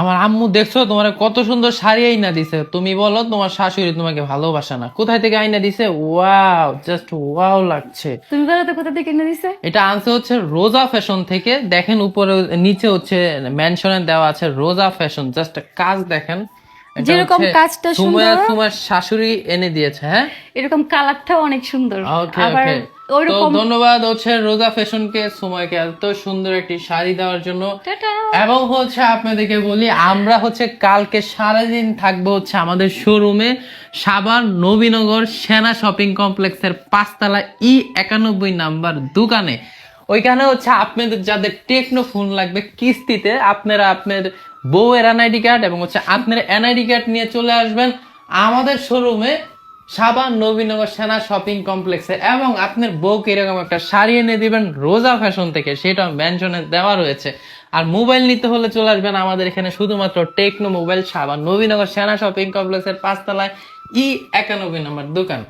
আমার আম্মু দেখছো তোমার কত সুন্দর শাড়ি আইনা দিছে, তুমি বলো তোমার শাশুড়ি তোমাকে ভালোবাসে না? কোথায় থেকে আইনা দিছে? ওয়াও, জাস্ট ওয়াও লাগছে। তুমি বলো তো কোথা থেকে কিনে দিছে? এটা আনছে হচ্ছে রোজা ফ্যাশন থেকে। দেখেন উপরে নিচে হচ্ছে মেনশনে দেওয়া আছে রোজা ফ্যাশন। জাস্ট কাজ দেখেন, এটা যেরকম হচ্ছে কাজটা সুমাইয়া সুন্দর, তোমার শাশুড়ি এনে দিয়েছে। হ্যাঁ, এরকম কালারটাও অনেক সুন্দর। ওকে আবার ওকে। তো ওইরকম ধন্যবাদ হচ্ছে রোজা ফ্যাশনকে, সুমাইকে এত সুন্দর একটি শাড়ি দেওয়ার জন্য। টাটা। এবং হচ্ছে আপনাদেরকে বলি, আমরা হচ্ছে কালকে সারাদিন থাকবো হচ্ছে আমাদের শোরুমে, সাভার নবীনগর সেনা শপিং কমপ্লেক্সের 5 তলা E91 নাম্বার দোকানে। ওইখানে হচ্ছে আপনাদের যাদের টেকনো ফোন লাগবে কিস্তিতে, আপনারা আপনার বউয়ের এনআইডি কার্ড এবং হচ্ছে আপনার এনআইডি কার্ড নিয়ে চলে আসবেন আমাদের শোরুমে, সাবান নবীনগর সেনা শপিং কমপ্লেক্সে। এবং আপনার বউকে এরকম একটা শাড়ি এনে দিবেন রোজা ফ্যাশন থেকে, সেটা মেনশনে দেওয়া রয়েছে। আর মোবাইল নিতে হলে চলে আসবেন আমাদের এখানে শুধুমাত্র টেকনো মোবাইল, সাবান নবীনগর সেনা শপিং কমপ্লেক্সের 5 তলায় E91 নাম্বার দোকান।